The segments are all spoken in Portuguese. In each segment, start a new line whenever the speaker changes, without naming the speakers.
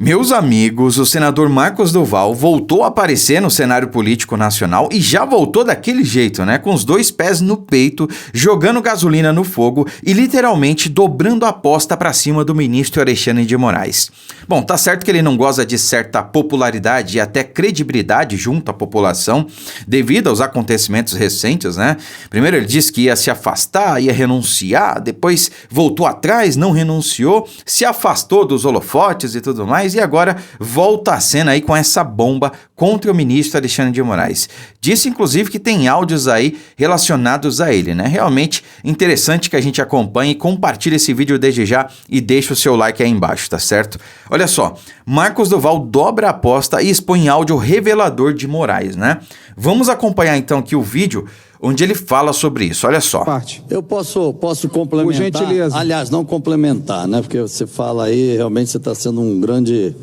Meus amigos, o senador Marcos Duval voltou a aparecer no cenário político nacional e já voltou daquele jeito, né? Com os dois pés no peito, jogando gasolina no fogo e literalmente dobrando a aposta pra cima do ministro Alexandre de Moraes. Bom, tá certo que ele não goza de certa popularidade e até credibilidade junto à população devido aos acontecimentos recentes, né? Primeiro ele disse que ia se afastar, ia renunciar, depois voltou atrás, não renunciou, se afastou dos holofotes e tudo mais. E agora volta a cena aí com essa bomba contra o ministro Alexandre de Moraes. Disse inclusive que tem áudios aí relacionados a ele, né? Realmente interessante que a gente acompanhe e compartilhe esse vídeo desde já e deixe o seu like aí embaixo, tá certo? Olha só, Marcos Duval dobra a aposta e expõe áudio revelador de Moraes, né? Vamos acompanhar então aqui o vídeo onde ele fala sobre isso, olha só.
Eu posso complementar,
por gentileza.
Aliás, não complementar, né? Porque você fala aí, realmente você está sendo um grande...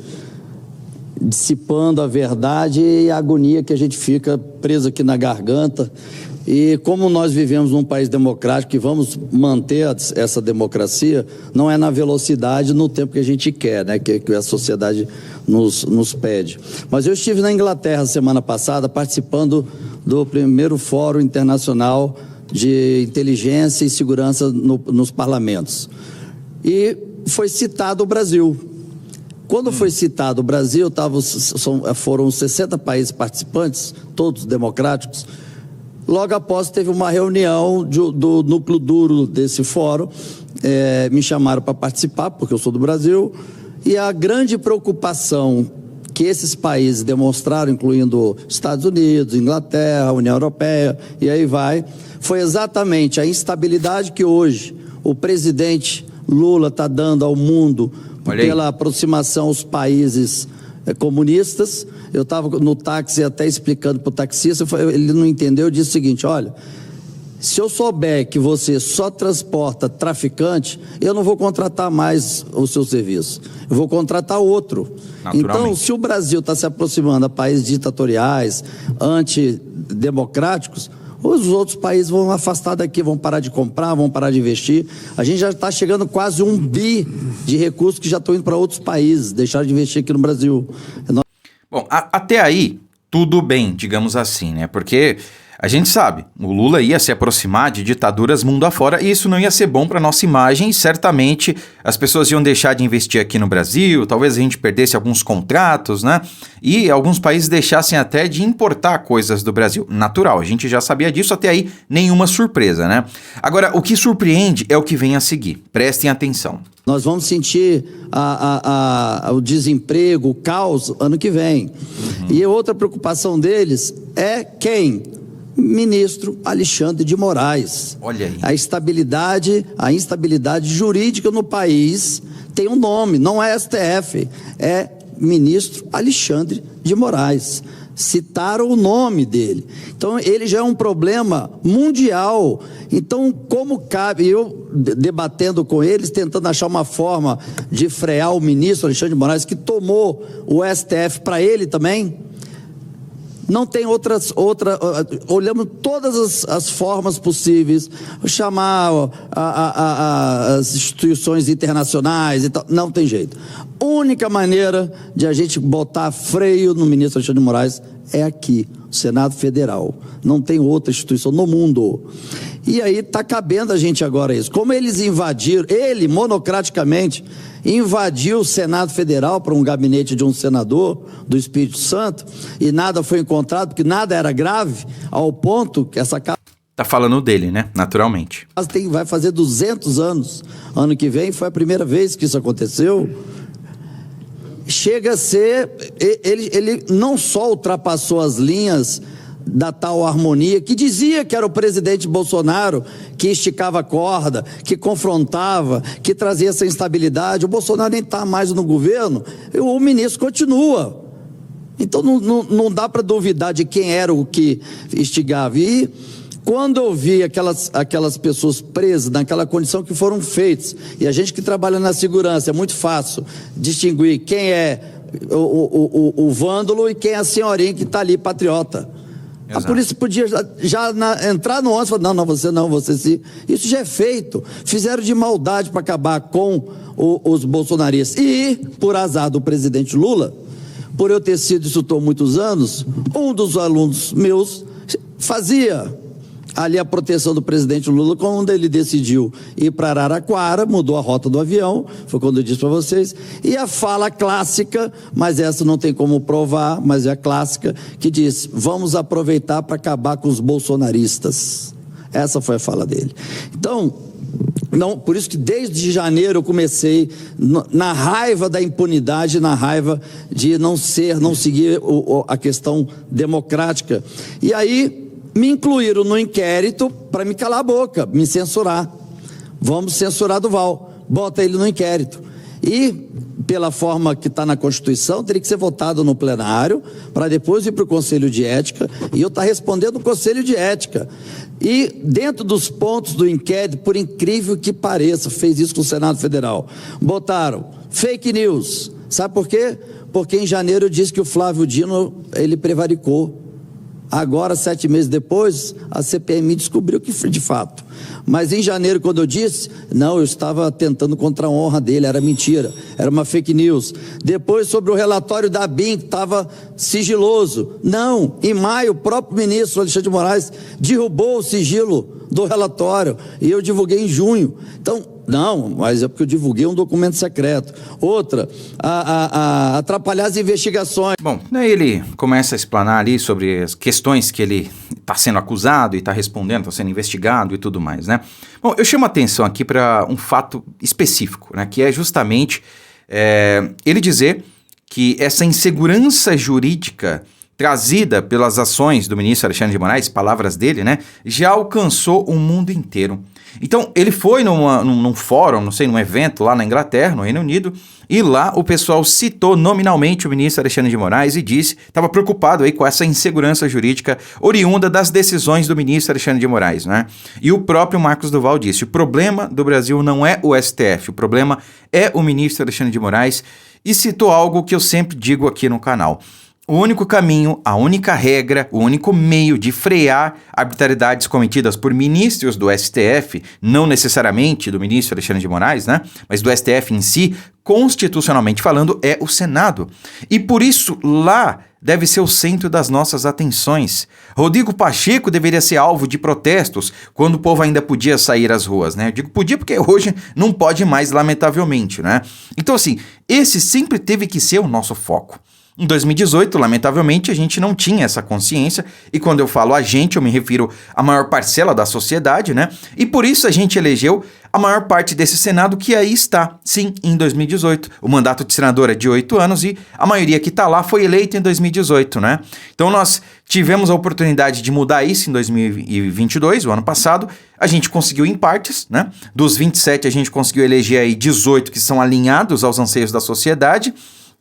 dissipando a verdade e a agonia que a gente fica preso aqui na garganta. E como nós vivemos num país democrático e vamos manter essa democracia, não é na velocidade, no tempo que a gente quer, né? Que a sociedade nos pede. Mas eu estive na Inglaterra semana passada participando do primeiro Fórum Internacional de Inteligência e Segurança nos parlamentos. E foi citado o Brasil. Quando foi citado o Brasil, foram 60 países participantes, todos democráticos. Logo após teve uma reunião do núcleo duro desse fórum, me chamaram para participar, porque eu sou do Brasil, e a grande preocupação que esses países demonstraram, incluindo Estados Unidos, Inglaterra, União Europeia, e aí vai, foi exatamente a instabilidade que hoje o presidente Lula está dando ao mundo pela aproximação aos países comunistas. Eu estava no táxi até explicando para o taxista, ele não entendeu, eu disse o seguinte: olha, se eu souber que você só transporta traficante, eu não vou contratar mais o seu serviço, eu vou contratar outro. Então, se o Brasil está se aproximando a países ditatoriais, antidemocráticos, os outros países vão afastar daqui, vão parar de comprar, vão parar de investir. A gente já está chegando quase 1 bi de recursos que já estão indo para outros países, deixaram de investir aqui no Brasil.
Bom, até aí, tudo bem, digamos assim, né? Porque a gente sabe, o Lula ia se aproximar de ditaduras mundo afora e isso não ia ser bom para nossa imagem e certamente as pessoas iam deixar de investir aqui no Brasil, talvez a gente perdesse alguns contratos, né? E alguns países deixassem até de importar coisas do Brasil. Natural, a gente já sabia disso, até aí nenhuma surpresa, né? Agora, o que surpreende é o que vem a seguir. Prestem atenção.
Nós vamos sentir o desemprego, o caos ano que vem. E outra preocupação deles é quem? Ministro Alexandre de Moraes.
Olha aí.
A instabilidade jurídica no país tem um nome, não é STF, é ministro Alexandre de Moraes. Citaram o nome dele. Então, ele já é um problema mundial. Então, como cabe, eu debatendo com eles, tentando achar uma forma de frear o ministro Alexandre de Moraes, que tomou o STF para ele também. Não tem olhamos todas as formas possíveis, chamar as instituições internacionais e tal, não tem jeito. Única maneira de a gente botar freio no ministro Alexandre de Moraes é aqui, o Senado Federal. Não tem outra instituição no mundo. E aí está cabendo a gente agora isso. Como eles invadiram, ele monocraticamente invadiu o Senado Federal para um gabinete de um senador do Espírito Santo e nada foi encontrado, porque nada era grave, ao ponto que essa casa...
Tá falando dele, né? Naturalmente.
Vai fazer 200 anos. Ano que vem foi a primeira vez que isso aconteceu. Chega a ser... Ele não só ultrapassou as linhas da tal harmonia, que dizia que era o presidente Bolsonaro que esticava a corda, que confrontava, que trazia essa instabilidade. O Bolsonaro nem está mais no governo, o ministro continua. Então não dá para duvidar de quem era o que instigava. E quando eu vi aquelas pessoas presas naquela condição que foram feitas, e a gente que trabalha na segurança, é muito fácil distinguir quem é o vândalo e quem é a senhorinha que está ali, patriota. A polícia podia entrar no ônibus e falar, não, você sim. Isso já é feito. Fizeram de maldade para acabar com os bolsonaristas. E, por azar do presidente Lula, por eu ter sido instrutor há muitos anos, um dos alunos meus fazia ali a proteção do presidente Lula quando ele decidiu ir para Araraquara, mudou a rota do avião, foi quando eu disse para vocês, e a fala clássica, mas essa não tem como provar, mas é a clássica, que diz, vamos aproveitar para acabar com os bolsonaristas. Essa foi a fala dele. Então, não, por isso que desde janeiro eu comecei na raiva da impunidade, na raiva de não seguir a questão democrática. E aí me incluíram no inquérito para me calar a boca, me censurar. Vamos censurar Duval, bota ele no inquérito. E, pela forma que está na Constituição, teria que ser votado no plenário, para depois ir para o Conselho de Ética, e eu estou respondendo o Conselho de Ética. E, dentro dos pontos do inquérito, por incrível que pareça, fez isso com o Senado Federal, botaram fake news. Sabe por quê? Porque em janeiro eu disse que o Flávio Dino, ele prevaricou. Agora, 7 meses depois, a CPMI descobriu que foi de fato. Mas em janeiro, quando eu disse, não, eu estava tentando contra a honra dele, era mentira, era uma fake news. Depois, sobre o relatório da ABIN, que estava sigiloso. Não, em maio, o próprio ministro Alexandre de Moraes derrubou o sigilo do relatório, e eu divulguei em junho. Então, não, mas é porque eu divulguei um documento secreto. Outra, atrapalhar as investigações.
Bom, daí ele começa a explanar ali sobre as questões que ele está sendo acusado e está respondendo, está sendo investigado e tudo mais, né? Bom, eu chamo a atenção aqui para um fato específico, né? Que é justamente ele dizer que essa insegurança jurídica trazida pelas ações do ministro Alexandre de Moraes, palavras dele, né, já alcançou o mundo inteiro. Então, ele foi num fórum, não sei, num evento lá na Inglaterra, no Reino Unido, e lá o pessoal citou nominalmente o ministro Alexandre de Moraes e disse, estava preocupado aí com essa insegurança jurídica oriunda das decisões do ministro Alexandre de Moraes, né? E o próprio Marcos Duval disse, o problema do Brasil não é o STF, o problema é o ministro Alexandre de Moraes, e citou algo que eu sempre digo aqui no canal. O único caminho, a única regra, o único meio de frear arbitrariedades cometidas por ministros do STF, não necessariamente do ministro Alexandre de Moraes, né? Mas do STF em si, constitucionalmente falando, é o Senado. E por isso, lá deve ser o centro das nossas atenções. Rodrigo Pacheco deveria ser alvo de protestos quando o povo ainda podia sair às ruas, né? Eu digo podia porque hoje não pode mais, lamentavelmente, né? Então, assim, esse sempre teve que ser o nosso foco. Em 2018, lamentavelmente, a gente não tinha essa consciência, e quando eu falo a gente, eu me refiro à maior parcela da sociedade, né? E por isso a gente elegeu a maior parte desse Senado que aí está, sim, em 2018. O mandato de senador é de 8 anos e a maioria que está lá foi eleita em 2018, né? Então nós tivemos a oportunidade de mudar isso em 2022, o ano passado. A gente conseguiu em partes, né? Dos 27 a gente conseguiu eleger aí 18 que são alinhados aos anseios da sociedade.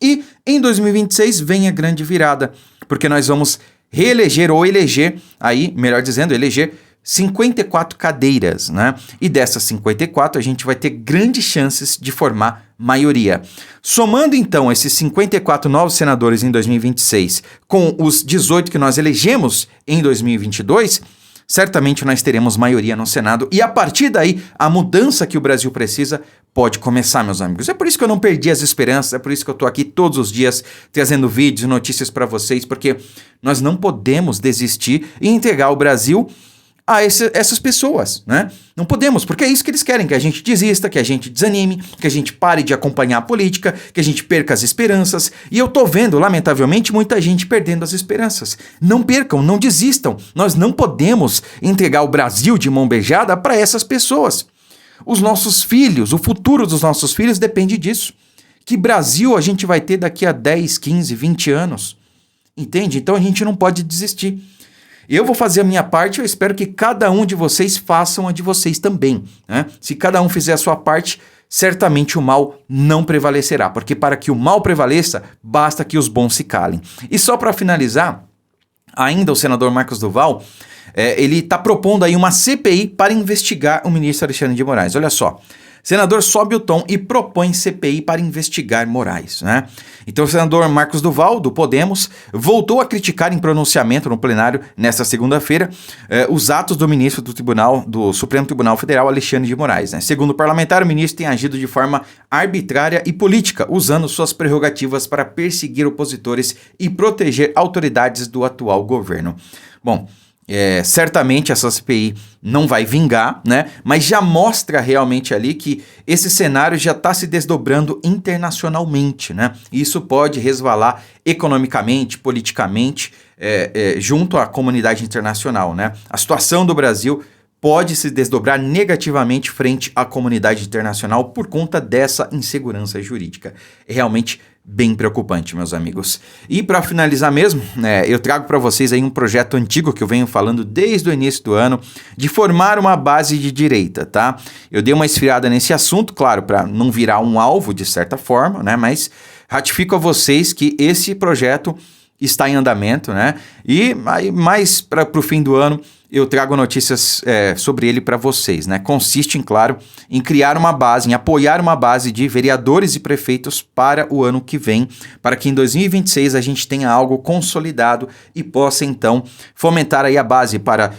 E em 2026 vem a grande virada, porque nós vamos reeleger ou eleger, aí, melhor dizendo, eleger 54 cadeiras, né? E dessas 54 a gente vai ter grandes chances de formar maioria. Somando então esses 54 novos senadores em 2026 com os 18 que nós elegemos em 2022, certamente nós teremos maioria no Senado e a partir daí a mudança que o Brasil precisa pode começar, meus amigos. É por isso que eu não perdi as esperanças, é por isso que eu estou aqui todos os dias trazendo vídeos e notícias para vocês, porque nós não podemos desistir e entregar o Brasil a essas pessoas, né? Não podemos, porque é isso que eles querem, que a gente desista, que a gente desanime, que a gente pare de acompanhar a política, que a gente perca as esperanças. E eu tô vendo, lamentavelmente, muita gente perdendo as esperanças. Não percam, não desistam. Nós não podemos entregar o Brasil de mão beijada para essas pessoas. Os nossos filhos, o futuro dos nossos filhos depende disso. Que Brasil a gente vai ter daqui a 10, 15, 20 anos? Entende? Então a gente não pode desistir. Eu vou fazer a minha parte, eu espero que cada um de vocês façam a de vocês também, né? Se cada um fizer a sua parte, certamente o mal não prevalecerá, porque para que o mal prevaleça, basta que os bons se calem. E só para finalizar, ainda o senador Marcos Duval, ele está propondo aí uma CPI para investigar o ministro Alexandre de Moraes. Olha só, senador sobe o tom e propõe CPI para investigar Moraes, né? Então o senador Marcos Duval, do Podemos, voltou a criticar em pronunciamento no plenário nesta segunda-feira os atos do ministro do Supremo Tribunal Federal, Alexandre de Moraes, né? Segundo o parlamentar, o ministro tem agido de forma arbitrária e política, usando suas prerrogativas para perseguir opositores e proteger autoridades do atual governo. Bom, certamente essa CPI não vai vingar, né? Mas já mostra realmente ali que esse cenário já está se desdobrando internacionalmente, né? E isso pode resvalar economicamente, politicamente, junto à comunidade internacional, né? A situação do Brasil pode se desdobrar negativamente frente à comunidade internacional por conta dessa insegurança jurídica. É realmente bem preocupante, meus amigos. E para finalizar mesmo, eu trago para vocês aí um projeto antigo que eu venho falando desde o início do ano, de formar uma base de direita, tá? Eu dei uma esfriada nesse assunto, claro, para não virar um alvo de certa forma, né? Mas ratifico a vocês que esse projeto está em andamento, né? E aí, mais para o fim do ano, eu trago notícias sobre ele para vocês, né? Consiste, claro, em criar uma base, em apoiar uma base de vereadores e prefeitos para o ano que vem, para que em 2026 a gente tenha algo consolidado e possa, então, fomentar aí a base para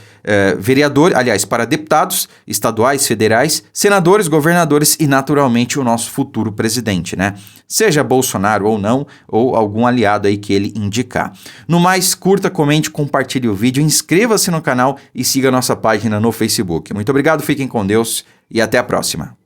para deputados estaduais, federais, senadores, governadores e, naturalmente, o nosso futuro presidente, né? Seja Bolsonaro ou não, ou algum aliado aí que ele indicar. No mais, curta, comente, compartilhe o vídeo, inscreva-se no canal e siga a nossa página no Facebook. Muito obrigado, fiquem com Deus e até a próxima.